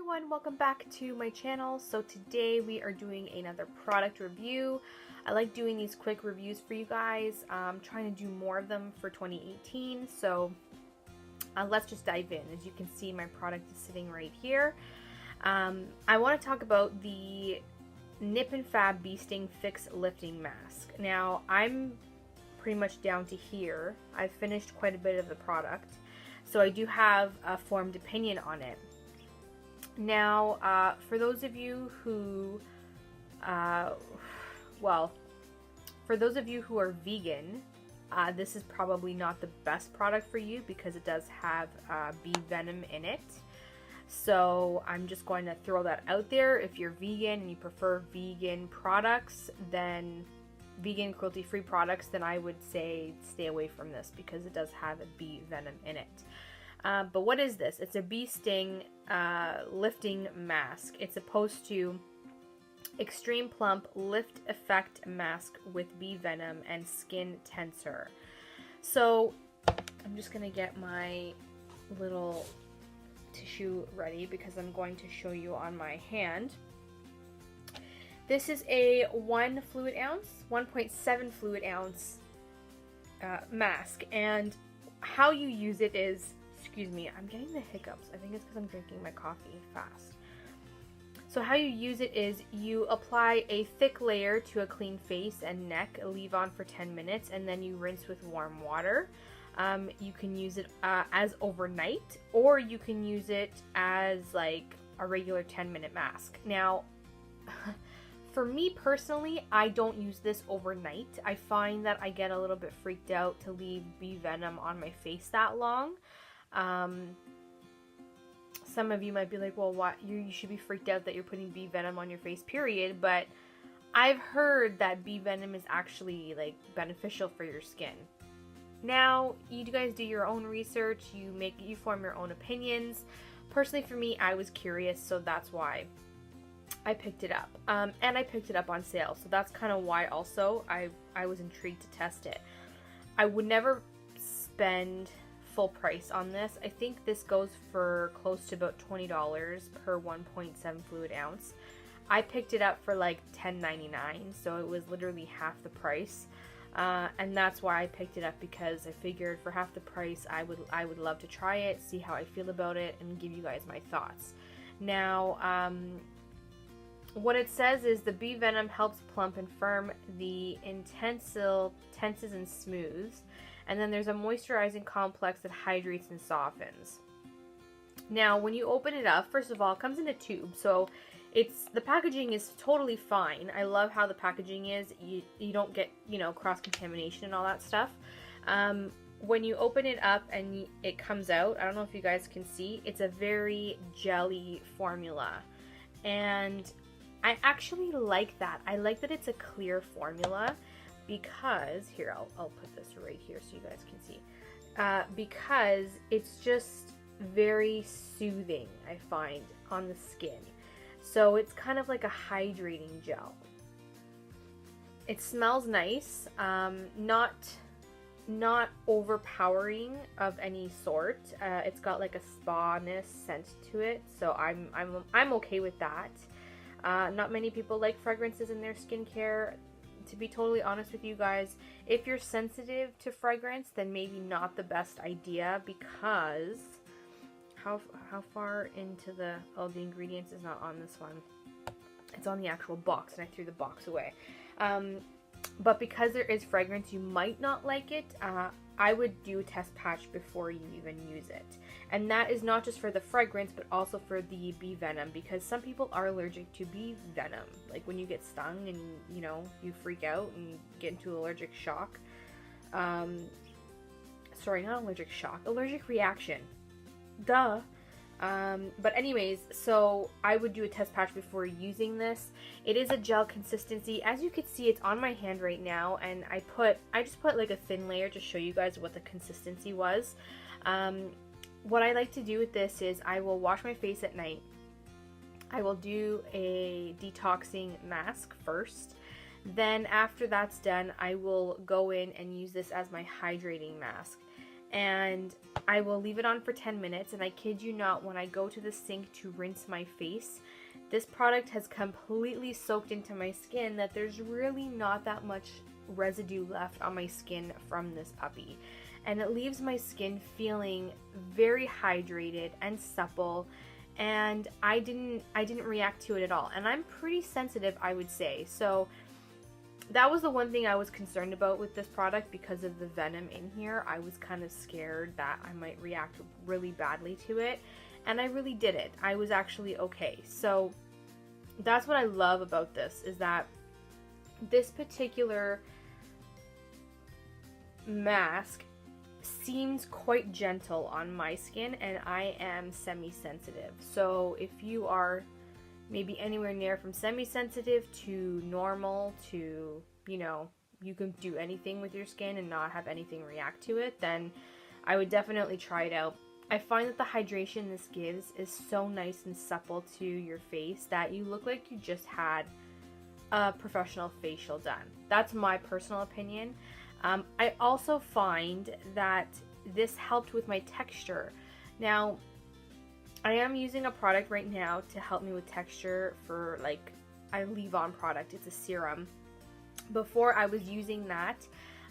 everyone, welcome back to my channel. So today we are doing another product review. I like doing these quick reviews for you guys. I'm trying to do more of them for 2018, so let's just dive in. As you can see, my product is sitting right here. I want to talk about the Nip and Fab Bee Sting Fix Lifting Mask. Now, I'm pretty much down to here. I've finished quite a bit of the product, so I do have a formed opinion on it. Now, for those of you who, for those of you who are vegan, this is probably not the best product for you because it does have bee venom in it. So I'm just going to throw that out there. If you're vegan and you prefer vegan products, then vegan cruelty-free products, then I would say stay away from this because it does have a bee venom in it. But what is this? It's a bee sting lifting mask. It's supposed to extreme plump lift effect mask with bee venom and skin tensor. So I'm just gonna get my little tissue ready because I'm going to show you on my hand. This is a 1 fluid ounce, 1.7 fluid ounce mask, and how you use it is, excuse me, I'm getting the hiccups. I think it's because I'm drinking my coffee fast. So how you use it is you apply a thick layer to a clean face and neck, leave on for 10 minutes, and then you rinse with warm water. You can use it as overnight, or you can use it as like a regular 10-minute mask. Now, for me personally, I don't use this overnight. I find that I get a little bit freaked out to leave bee venom on my face that long. Some of you might be like, well, what? You should be freaked out that you're putting bee venom on your face, period. But I've heard that bee venom is actually like beneficial for your skin. Now, you guys do your own research, you form your own opinions. Personally, for me, I was curious, so that's why I picked it up. And I picked it up on sale, so that's kind of why also I was intrigued to test it. I would never spend full price on this. I think this goes for close to about $20 per 1.7 fluid ounce. I picked it up for like $10.99, so it was literally half the price. And that's why I picked it up, because I figured for half the price I would love to try it, see how I feel about it, and give you guys my thoughts. Now, what it says is the bee venom helps plump and firm the tenses and smooths. And then there's a moisturizing complex that hydrates and softens. Now, when you open it up, first of all, it comes in a tube, so the packaging is totally fine. I love how the packaging is. You don't get, cross-contamination and all that stuff. When you open it up and it comes out, I don't know if you guys can see, it's a very jelly formula. And I actually like that. I like that it's a clear formula because, here, I'll put this right here so you guys can see. Because it's just very soothing, I find, on the skin. So it's kind of like a hydrating gel. It smells nice, not overpowering of any sort. It's got like a spa-ness scent to it, so I'm okay with that. Not many people like fragrances in their skincare. To be totally honest with you guys, if you're sensitive to fragrance, then maybe not the best idea, because how far into the ingredients is not on this one. It's on the actual box, and I threw the box away. But because there is fragrance, you might not like it. I would do a test patch before you even use it. And that is not just for the fragrance, but also for the bee venom, because some people are allergic to bee venom. Like when you get stung and, you freak out and get into allergic shock. Sorry, not allergic shock, allergic reaction. Duh. But anyways, so I would do a test patch before using this. It is a gel consistency. As you can see, it's on my hand right now, and I just put like a thin layer to show you guys what the consistency was. What I like to do with this is I will wash my face at night. I will do a detoxing mask first. Then after that's done, I will go in and use this as my hydrating mask. and I will leave it on for 10 minutes, and I kid you not, when I go to the sink to rinse my face, this product has completely soaked into my skin that there's really not that much residue left on my skin from this puppy. And it leaves my skin feeling very hydrated and supple, and I didn't react to it at all. And I'm pretty sensitive, I would say. So that was the one thing I was concerned about with this product because of the venom in here. I was kind of scared that I might react really badly to it, and I really didn't. I was actually okay. So that's what I love about this, is that this particular mask seems quite gentle on my skin, and I am semi-sensitive. So if you are maybe anywhere near from semi-sensitive to normal to, you know, you can do anything with your skin and not have anything react to it, then I would definitely try it out. I find that the hydration this gives is so nice and supple to your face that you look like you just had a professional facial done. That's my personal opinion. I also find that this helped with my texture. Now, I am using a product right now to help me with texture for like a leave-on product. It's a serum. Before I was using that,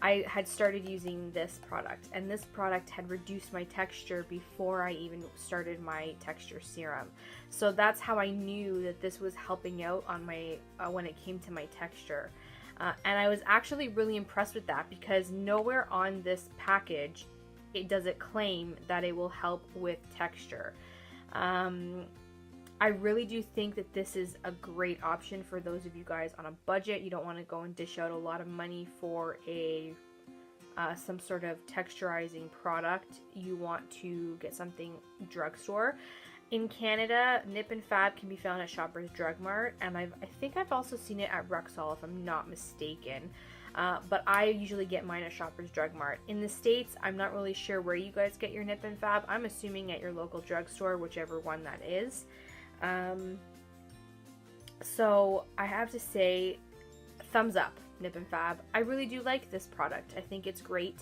I had started using this product, and this product had reduced my texture before I even started my texture serum. So that's how I knew that this was helping out on my when it came to my texture. And I was actually really impressed with that, because nowhere on this package does it claim that it will help with texture. I really do think that this is a great option for those of you guys on a budget. You don't want to go and dish out a lot of money for a some sort of texturizing product. You want to get something drugstore. In Canada, Nip and Fab can be found at Shoppers Drug Mart, and I think I've also seen it at Rexall, if I'm not mistaken. But I usually get mine at Shoppers Drug Mart. In the States, I'm not really sure where you guys get your Nip and Fab. I'm assuming at your local drugstore, whichever one that is. So I have to say, thumbs up, Nip and Fab. I really do like this product. I think it's great.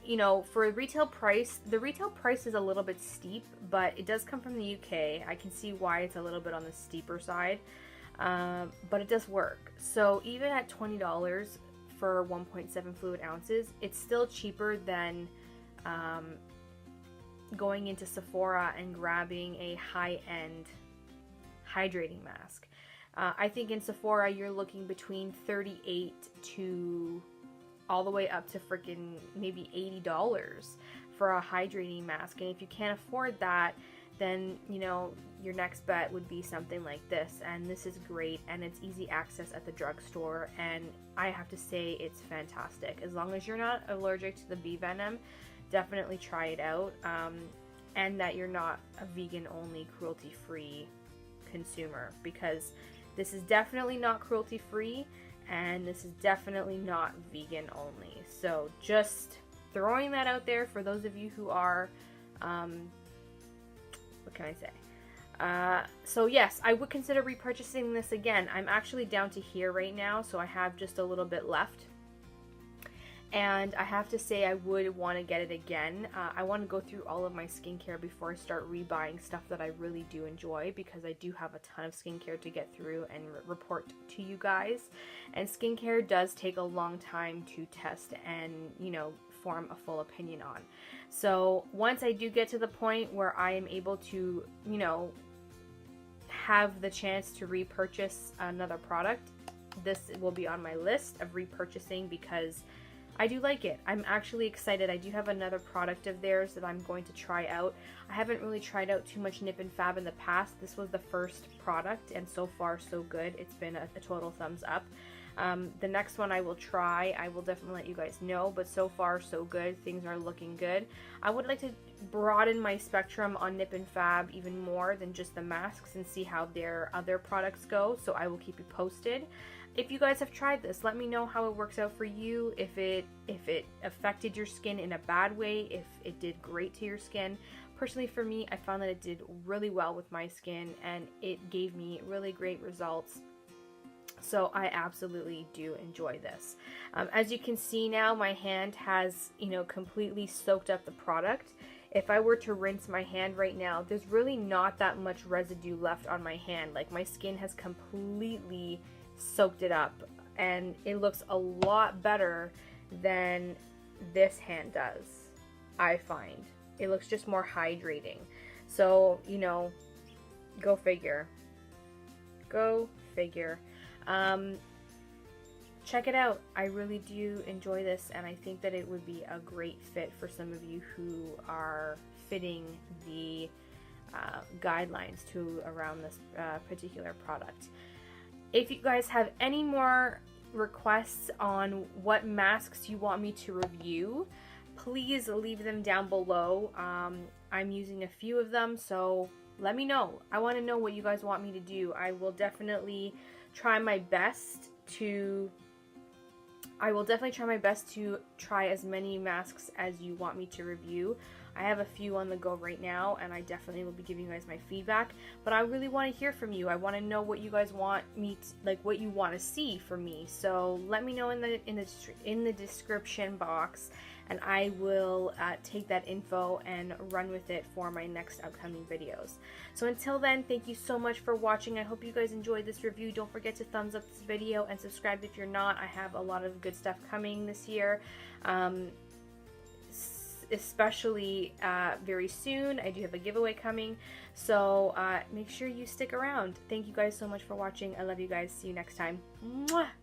You know, for retail price, the retail price is a little bit steep, but it does come from the UK. I can see why it's a little bit on the steeper side, but it does work. So even at $20 for 1.7 fluid ounces, it's still cheaper than going into Sephora and grabbing a high-end hydrating mask. I think in Sephora you're looking between $38 to all the way up to freaking maybe $80 for a hydrating mask. And if you can't afford that, then, you know, your next bet would be something like this. And this is great, and it's easy access at the drugstore, and I have to say it's fantastic. As long as you're not allergic to the bee venom, definitely try it out, and that you're not a vegan-only, cruelty-free consumer, because this is definitely not cruelty-free, and this is definitely not vegan only. So just throwing that out there for those of you who are, what can I say? So yes, I would consider repurchasing this again. I'm actually down to here right now, so I have just a little bit left. And I have to say, I would want to get it again. I want to go through all of my skincare before I start rebuying stuff that I really do enjoy, because I do have a ton of skincare to get through and report to you guys. And skincare does take a long time to test and, you know, form a full opinion on. So once I do get to the point where I am able to, you know, have the chance to repurchase another product, this will be on my list of repurchasing, because I do like it. I'm actually excited. I do have another product of theirs that I'm going to try out. I haven't really tried out too much Nip and Fab in the past. This was the first product, and so far so good. It's been a total thumbs up. The next one I will try, I will definitely let you guys know, but so far so good. Things are looking good. I would like to broaden my spectrum on Nip and Fab even more than just the masks and see how their other products go, so I will keep you posted. If you guys have tried this, let me know how it works out for you, if it affected your skin in a bad way, if it did great to your skin. Personally, for me, I found that it did really well with my skin, and it gave me really great results. So I absolutely do enjoy this. As you can see now, my hand has, you know, completely soaked up the product. If I were to rinse my hand right now, there's really not that much residue left on my hand. Like, my skin has completely soaked it up, and it looks a lot better than this hand does, I find. It looks just more hydrating. So, you know, go figure. Go figure. Check it out. I really do enjoy this, and I think that it would be a great fit for some of you who are fitting the guidelines to around this particular product. If you guys have any more requests on what masks you want me to review, please leave them down below. I'm using a few of them, so let me know. I want to know what you guys want me to do. I will definitely try my best to try as many masks as you want me to review. I have a few on the go right now, and I definitely will be giving you guys my feedback, but I really want to hear from you. I want to know what you guys want me to, like, what you want to see from me. So let me know in the description box, and I will take that info and run with it for my next upcoming videos. So until then, thank you so much for watching. I hope you guys enjoyed this review. Don't forget to thumbs up this video and subscribe if you're not. I have a lot of good stuff coming this year. Especially very soon. I do have a giveaway coming, so make sure you stick around. Thank you guys so much for watching. I love you guys. See you next time. Mwah!